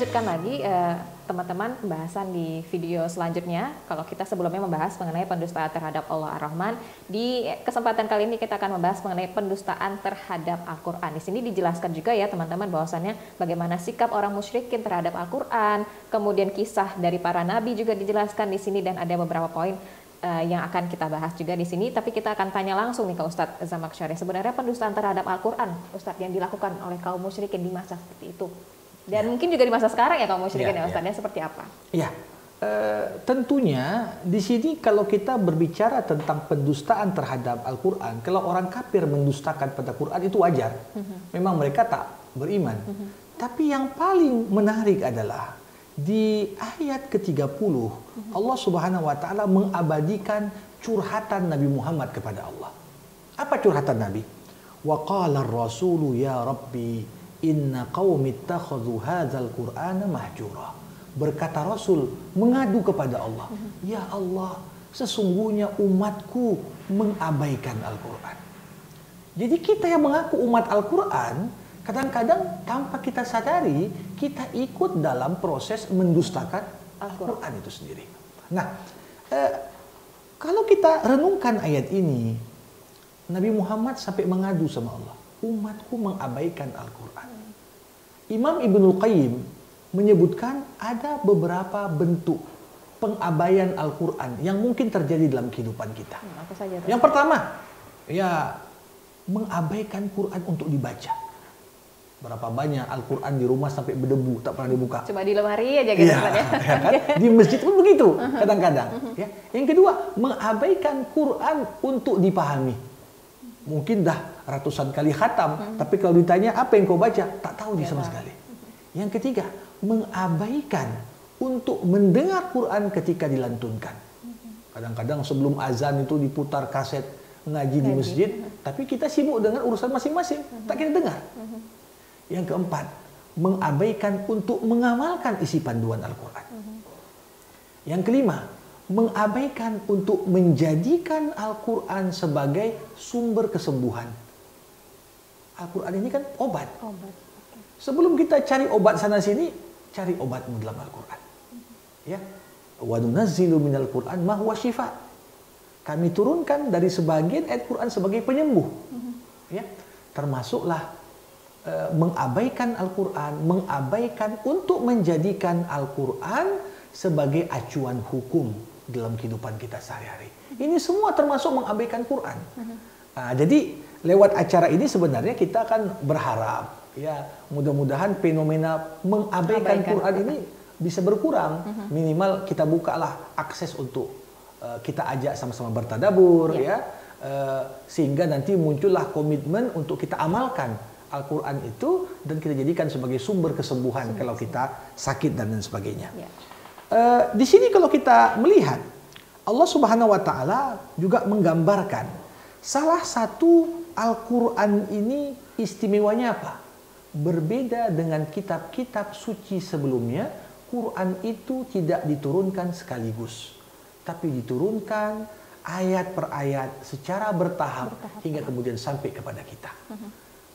lanjutkan lagi teman-teman pembahasan di video selanjutnya. Kalau kita sebelumnya membahas mengenai pendustaan terhadap Allah Ar-Rahman, di kesempatan kali ini kita akan membahas mengenai pendustaan terhadap Al-Quran. Di sini dijelaskan juga ya teman-teman bahwasannya bagaimana sikap orang musyrikin terhadap Al-Quran, kemudian kisah dari para nabi juga dijelaskan di sini, dan ada beberapa poin yang akan kita bahas juga di sini. Tapi kita akan tanya langsung nih ke Ustadz Zamakhsyari, sebenarnya pendustaan terhadap Al-Quran, Ustadz, yang dilakukan oleh kaum musyrikin di masa seperti itu, dan mungkin juga di masa sekarang ya kaum musyrikin ya Ustadz, seperti apa? Ya, tentunya di sini kalau kita berbicara tentang pendustaan terhadap Al-Quran, kalau orang kafir mendustakan pada Quran itu wajar. Memang mereka tak beriman. Tapi yang paling menarik adalah di ayat ke-30 Allah Subhanahu wa taala mengabadikan curhatan Nabi Muhammad kepada Allah. Apa curhatan Nabi? Wa qala ar-rasulu ya rabbi inna qaumi ittakhadhu hadzal qur'ana mahjura. Berkata Rasul mengadu kepada Allah, ya Allah, sesungguhnya umatku mengabaikan Al-Quran. Jadi kita yang mengaku umat Al-Quran, kadang-kadang tanpa kita sadari kita ikut dalam proses mendustakan Al-Quran itu sendiri. Nah, kalau kita renungkan ayat ini, Nabi Muhammad sampai mengadu sama Allah, umatku mengabaikan Al-Quran. Imam Ibnul Qayyim menyebutkan ada beberapa bentuk pengabaian Al-Quran yang mungkin terjadi dalam kehidupan kita. Apa saja, yang pertama, ya mengabaikan Quran untuk dibaca. Berapa banyak Al-Quran di rumah sampai berdebu, tak pernah dibuka. Cuma di lemari aja gitu, ya, ya kan? Di masjid pun begitu kadang-kadang. Ya. Yang kedua, mengabaikan Quran untuk dipahami. Mungkin dah ratusan kali khatam, tapi kalau ditanya apa yang kau baca, tak tahu dia sama sekali. Yang ketiga, mengabaikan untuk mendengar Quran ketika dilantunkan. Kadang-kadang sebelum azan itu diputar kaset ngaji di masjid, tapi kita sibuk dengan urusan masing-masing, tak kita dengar. Yang keempat, mengabaikan untuk mengamalkan isi panduan Al-Quran. Yang kelima, mengabaikan untuk menjadikan Al-Quran sebagai sumber kesembuhan. Al-Quran ini kan obat. Sebelum kita cari obat sana sini, cari obatmu dalam Al-Quran. Ya, wa nunazzilu minal Quran ma huwa syifa. Kami turunkan dari sebagian ayat Quran sebagai penyembuh. Ya, termasuklah mengabaikan Al-Quran, mengabaikan untuk menjadikan Al-Quran sebagai acuan hukum dalam kehidupan kita sehari-hari. Ini semua termasuk mengabaikan Quran. Nah, jadi lewat acara ini sebenarnya kita akan berharap, ya mudah-mudahan fenomena mengabaikan Quran ini bisa berkurang. Minimal kita bukalah akses untuk kita ajak sama-sama bertadabur, ya sehingga nanti muncullah komitmen untuk kita amalkan Al-Quran itu dan kita jadikan sebagai sumber kesembuhan kalau kita sakit dan lain sebagainya. Di sini kalau kita melihat, Allah Subhanahu wa taala juga menggambarkan salah satu Al-Quran ini istimewanya apa? Berbeda dengan kitab-kitab suci sebelumnya, Quran itu tidak diturunkan sekaligus, tapi diturunkan ayat per ayat secara bertahap hingga kemudian sampai kepada kita.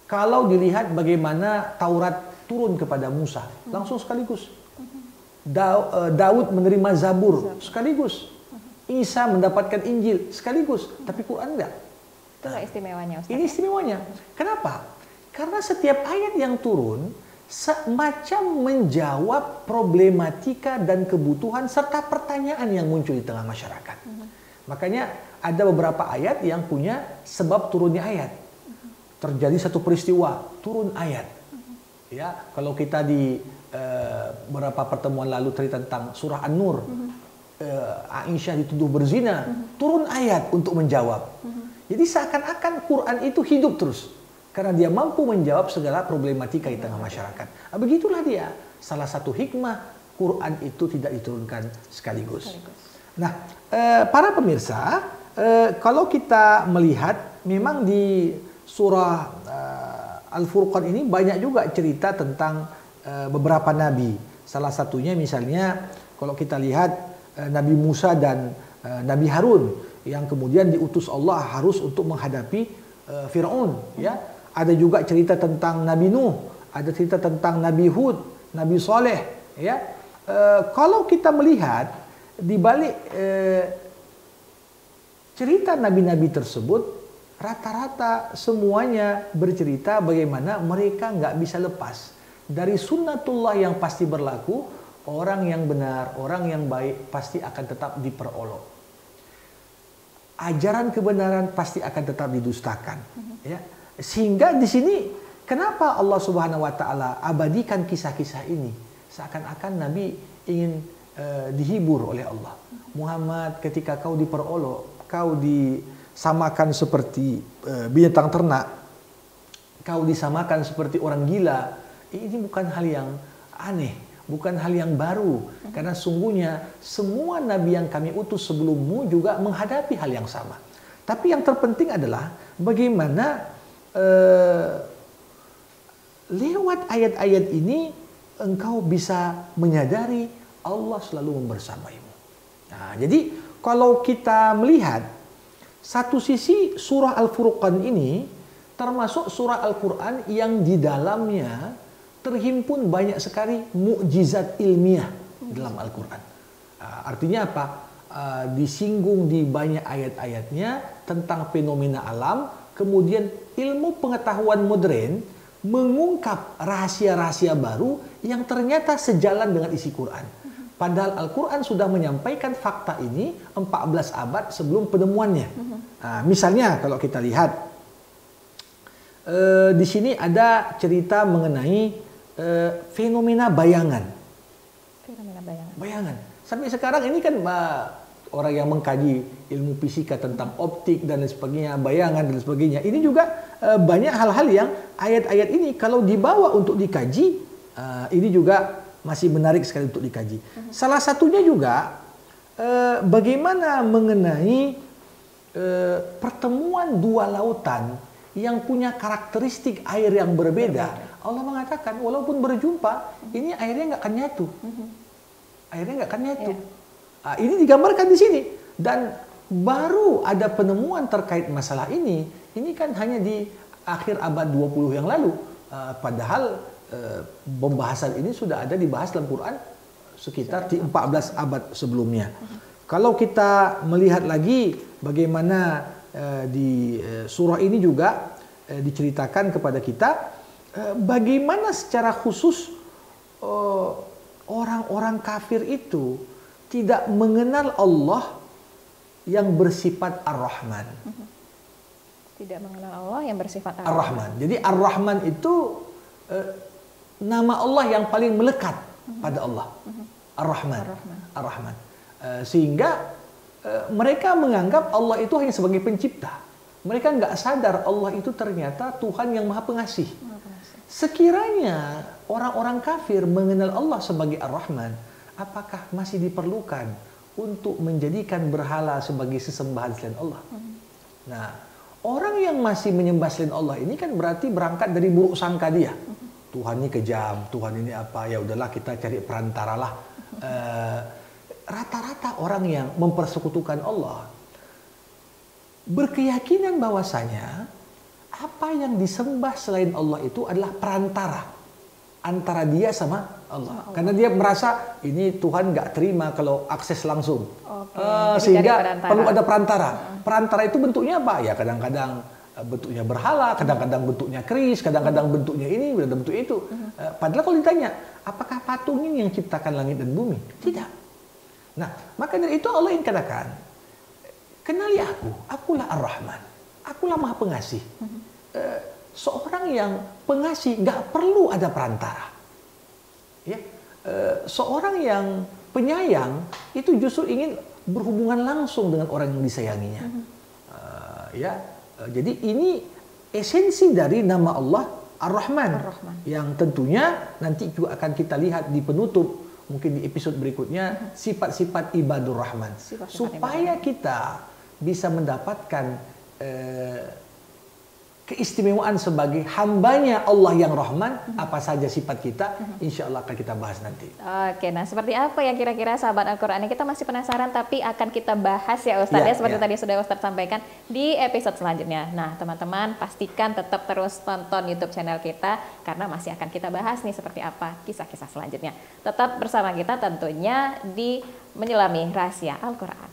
Kalau dilihat bagaimana Taurat turun kepada Musa, langsung sekaligus. Daud menerima Zabur sekaligus. Isa mendapatkan Injil sekaligus, tapi Quran enggak. Itulah istimewanya, Ustaz. Ini istimewanya. Kenapa? Karena setiap ayat yang turun semacam menjawab problematika dan kebutuhan serta pertanyaan yang muncul di tengah masyarakat. Makanya ada beberapa ayat yang punya sebab turunnya ayat. Terjadi satu peristiwa, turun ayat. Ya, kalau kita di beberapa pertemuan lalu cerita tentang surah An-Nur, Aisyah dituduh berzina, turun ayat untuk menjawab. Jadi seakan-akan Quran itu hidup terus karena dia mampu menjawab segala problematika di tengah masyarakat. Nah, begitulah dia. Salah satu hikmah Quran itu tidak diturunkan sekaligus. Nah, para pemirsa, kalau kita melihat memang di surah Al-Furqan ini banyak juga cerita tentang beberapa nabi. Salah satunya misalnya kalau kita lihat Nabi Musa dan Nabi Harun yang kemudian diutus Allah harus untuk menghadapi Fir'aun. Ya, ada juga cerita tentang Nabi Nuh, ada cerita tentang Nabi Hud, Nabi Saleh, ya, kalau kita melihat di balik cerita nabi-nabi tersebut, rata-rata semuanya bercerita bagaimana mereka nggak bisa lepas dari sunnatullah yang pasti berlaku. Orang yang benar, orang yang baik pasti akan tetap diperolok. Ajaran kebenaran pasti akan tetap didustakan. Ya. Sehingga di sini kenapa Allah Subhanahu Wa Taala abadikan kisah-kisah ini? Seakan-akan Nabi ingin dihibur oleh Allah. Muhammad, ketika kau diperolok, kau disamakan seperti binatang ternak, kau disamakan seperti orang gila. Ini bukan hal yang aneh, bukan hal yang baru. Karena sungguhnya semua nabi yang kami utus sebelummu juga menghadapi hal yang sama. Tapi yang terpenting adalah bagaimana lewat ayat-ayat ini engkau bisa menyadari Allah selalu membersamaimu. Nah, jadi kalau kita melihat satu sisi surah Al-Furqan ini termasuk surah Al-Quran yang di dalamnya terhimpun banyak sekali mukjizat ilmiah dalam Al-Quran. Artinya apa? Disinggung di banyak ayat-ayatnya tentang fenomena alam, kemudian ilmu pengetahuan modern mengungkap rahasia-rahasia baru yang ternyata sejalan dengan isi Quran. Padahal Al-Quran sudah menyampaikan fakta ini 14 abad sebelum penemuannya. Nah, misalnya kalau kita lihat di sini ada cerita mengenai fenomena bayangan. Fenomena bayangan. Bayangan. Sampai sekarang ini kan orang yang mengkaji ilmu fisika tentang optik dan lain sebagainya, bayangan dan lain sebagainya. Ini juga banyak hal-hal yang ayat-ayat ini kalau dibawa untuk dikaji, ini juga masih menarik sekali untuk dikaji. Salah satunya juga bagaimana mengenai pertemuan dua lautan yang punya karakteristik air yang berbeda. Allah mengatakan walaupun berjumpa, ini airnya nggak akan nyatu. Airnya nggak akan nyatu. Ini digambarkan di sini. Dan baru ada penemuan terkait masalah ini kan hanya di akhir abad 20 yang lalu. Padahal pembahasan ini sudah ada dibahas dalam Quran sekitar di 14 abad sebelumnya. Kalau kita melihat lagi bagaimana di surah ini juga diceritakan kepada kita bagaimana secara khusus orang-orang kafir itu tidak mengenal Allah yang bersifat Ar-Rahman. Tidak mengenal Allah yang bersifat Ar-Rahman. Jadi Ar-Rahman itu nama Allah yang paling melekat pada Allah. Ar-Rahman. Ar-Rahman. Sehingga mereka menganggap Allah itu hanya sebagai pencipta. Mereka nggak sadar Allah itu ternyata Tuhan yang Maha Pengasih. Sekiranya orang-orang kafir mengenal Allah sebagai Ar-Rahman, apakah masih diperlukan untuk menjadikan berhala sebagai sesembahan selain Allah? Nah, orang yang masih menyembah selain Allah ini kan berarti berangkat dari buruk sangka dia. Tuhan ini kejam, Tuhan ini apa, ya udahlah kita cari perantara lah. Rata-rata orang yang mempersekutukan Allah berkeyakinan bahwasanya apa yang disembah selain Allah itu adalah perantara antara dia sama Allah. Karena dia merasa ini Tuhan nggak terima kalau akses langsung. Sehingga perlu ada perantara. Perantara itu bentuknya apa? Ya kadang-kadang bentuknya berhala, kadang-kadang bentuknya keris, kadang-kadang bentuknya ini, kadang bentuknya itu. Padahal kalau ditanya, apakah patung ini yang ciptakan langit dan bumi? Tidak. Nah, maka dari itu Allah yang katakan, kenali akulah Ar-Rahman, akulah Maha Pengasih. Seorang yang pengasih nggak perlu ada perantara. Ya, seorang yang penyayang itu justru ingin berhubungan langsung dengan orang yang disayanginya. Jadi ini esensi dari nama Allah Ar-Rahman, yang tentunya nanti juga akan kita lihat di penutup. Mungkin di episode berikutnya sifat-sifat ibadur Rahman, supaya kita bisa mendapatkan keistimewaan sebagai hambanya Allah yang Rahman, apa saja sifat kita, insya Allah akan kita bahas nanti. Oke, nah seperti apa yang kira-kira sahabat Al-Quran ini kita masih penasaran, tapi akan kita bahas ya Ustadz ya, seperti tadi sudah Ustadz sampaikan di episode selanjutnya. Nah teman-teman pastikan tetap terus tonton YouTube channel kita, karena masih akan kita bahas nih seperti apa kisah-kisah selanjutnya. Tetap bersama kita tentunya di Menyelami Rahasia Al-Quran.